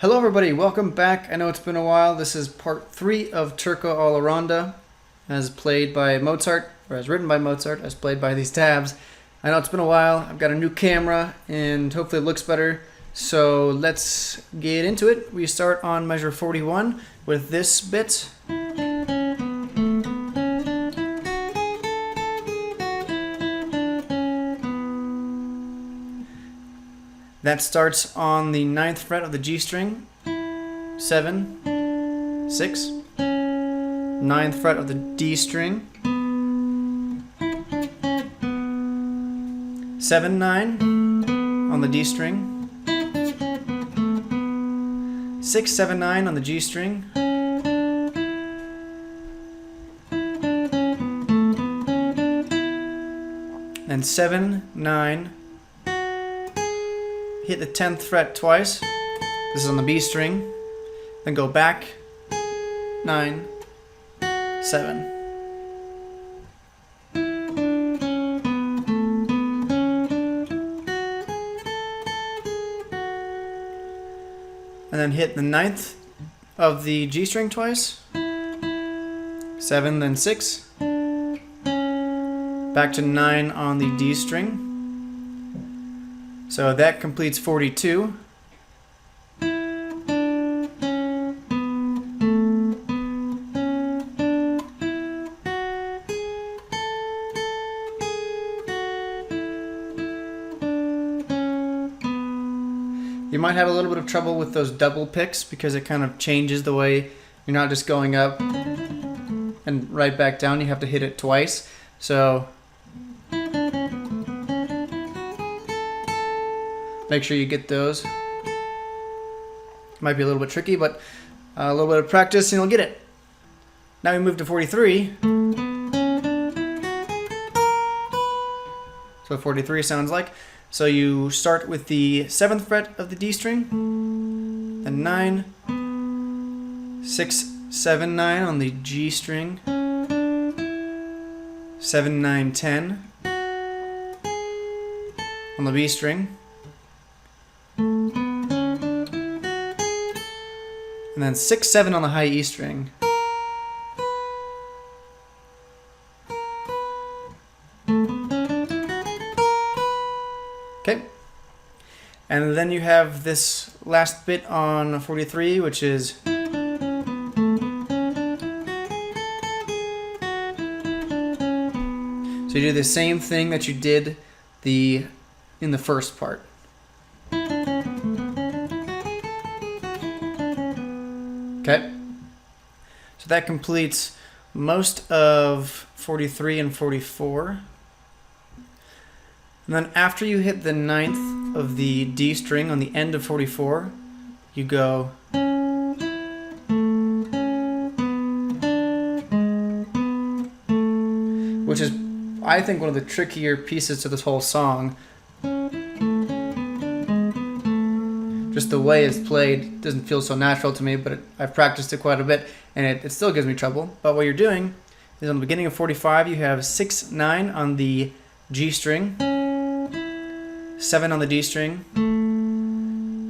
Hello everybody, welcome back. I know it's been a while. This is part 3 of Turca, Alla, Ronda, as played by Mozart, or as written by Mozart, as played by these tabs. I know it's been a while. I've got a new camera and hopefully it looks better. So let's get into it. We start on measure 41 with this bit. That starts on the 9th fret of the G string, 7, 6, 9th fret of the D string, 7, 9 on the D string, 6, 7, 9 on the G string, and 7, 9, hit the 10th fret twice. This is on the B string. Then go back, 9, 7. And then hit the 9th of the G string twice. 7, then 6. Back to 9 on the D string. So that completes 42. You might have a little bit of trouble with those double picks because it kind of changes the way you're not just going up and right back down. You have to hit it twice. So make sure you get those. Might be a little bit tricky, but a little bit of practice and you'll get it. Now we move to 43. So 43 sounds like. So you start with the 7th fret of the D string, then 9, 6, 7, 9 on the G string, 7, 9, 10 on the B string, and then 6, 7 on the high E string. Okay. And then you have this last bit on 43, which is so you do the same thing that you did in the first part. Okay, so that completes most of 43 and 44. And then after you hit the 9th of the D string on the end of 44, you go which is, I think, one of the trickier pieces to this whole song. Just the way it's played doesn't feel so natural to me, but I've practiced it quite a bit, and it still gives me trouble. But what you're doing is on the beginning of 45, you have 6, 9 on the G string, 7 on the D string,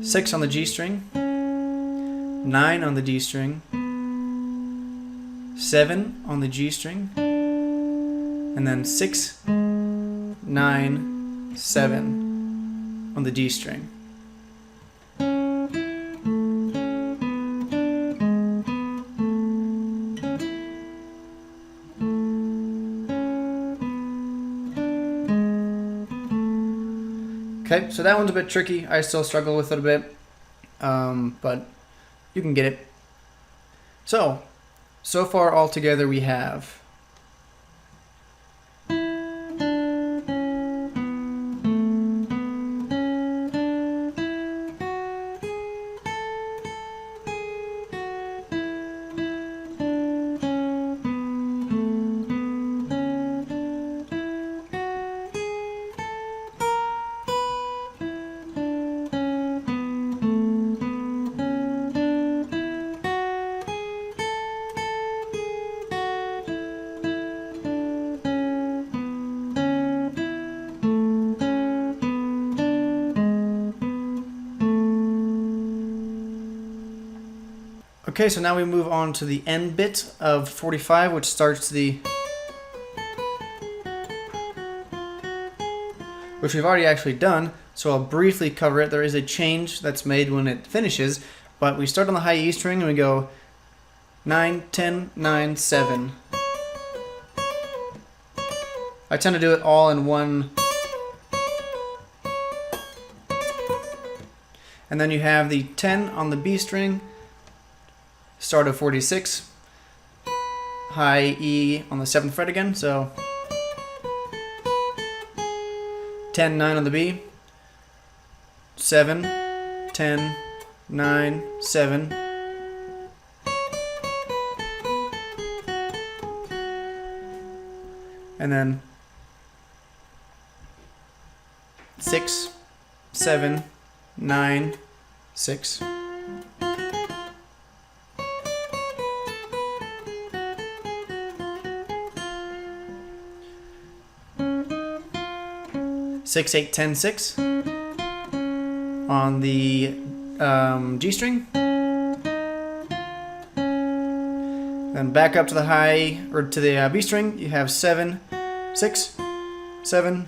6 on the G string, 9 on the D string, 7 on the G string, and then 6, 9, 7 on the D string. Okay, so that one's a bit tricky. I still struggle with it a bit, but you can get it. So far all together we have Okay, so now we move on to the end bit of 45, which starts which we've already actually done, so I'll briefly cover it. There is a change that's made when it finishes, but we start on the high E string and we go 9, 10, 9, 7. I tend to do it all in one. And then you have the 10 on the B string, start of 46, high E on the 7th fret again, so 10, 9 on the B, 7, 10, 9, 7. And then 6, 7, 9, 6. Six, 8, 10, 6 on the G string. Then back up to the high, or to the B string, you have 7, 6, 7,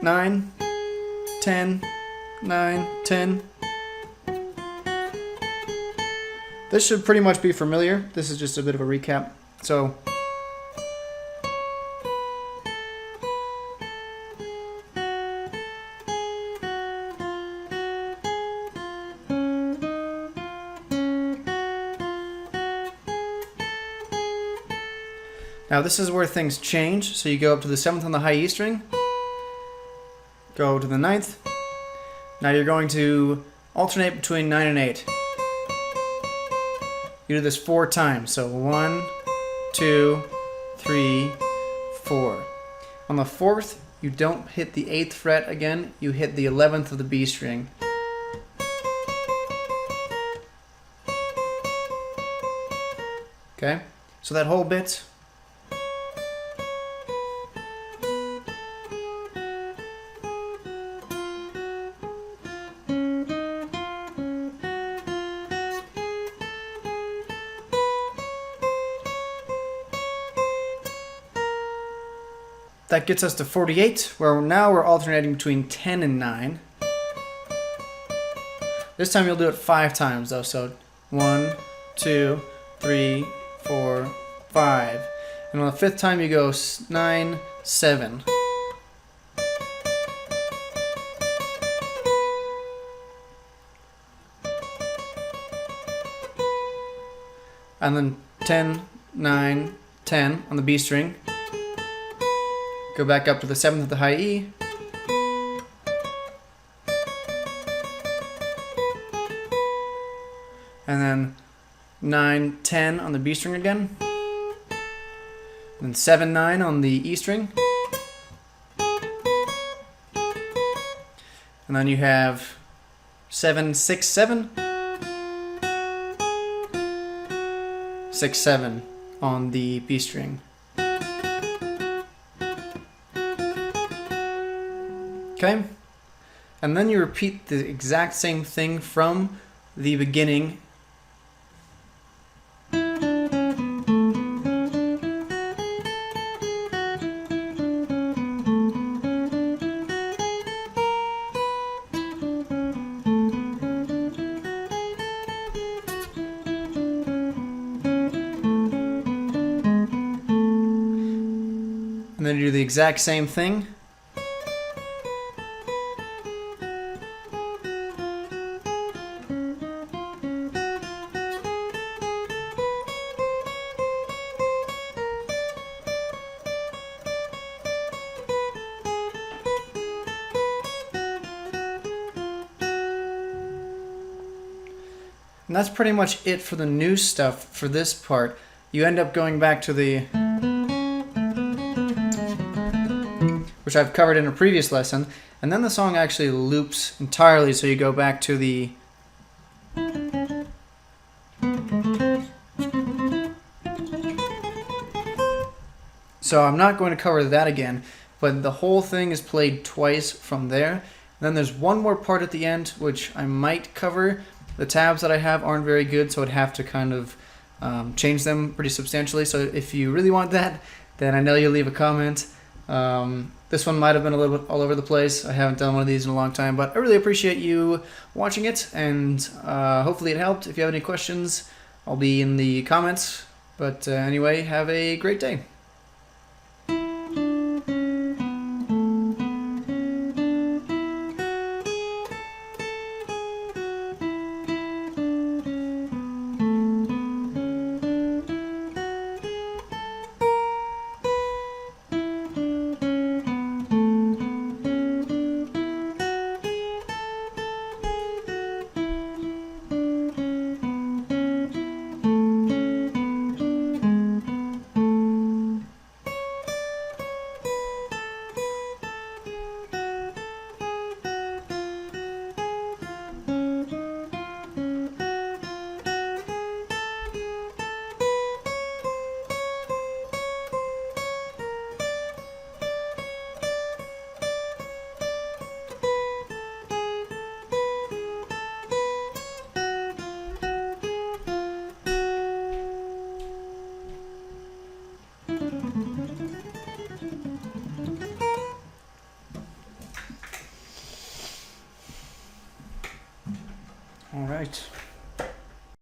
9, 10, 9, 10. This should pretty much be familiar. This is just a bit of a recap. So now this is where things change. So you go up to the 7th on the high E string, go to the 9th. Now you're going to alternate between 9 and 8. You do this 4 times. So 1, 2, 3, 4. On the 4th, you don't hit the 8th fret again, you hit the 11th of the B string. Okay? So that whole bit. That gets us to 48, where now we're alternating between 10 and 9. This time you'll do it 5 times though, so 1, 2, 3, 4, 5. And on the 5th time you go 9, 7. And then 10, 9, 10 on the B string. Go back up to the 7th of the high E. And then 9, 10 on the B string again. And then 7, 9 on the E string. And then you have 7, 6, 7. 6, 7 on the B string. Okay, and then you repeat the exact same thing from the beginning. And then you do the exact same thing. And that's pretty much it for the new stuff for this part. You end up going back to the, which I've covered in a previous lesson, and then the song actually loops entirely, so you go back to the so I'm not going to cover that again, but the whole thing is played twice from there. And then there's one more part at the end which I might cover, The tabs that I have aren't very good, so I'd have to kind of change them pretty substantially. So if you really want that, then I know you'll leave a comment. This one might have been a little bit all over the place. I haven't done one of these in a long time, but I really appreciate you watching it, and hopefully it helped. If you have any questions, I'll be in the comments. But anyway, have a great day. All right.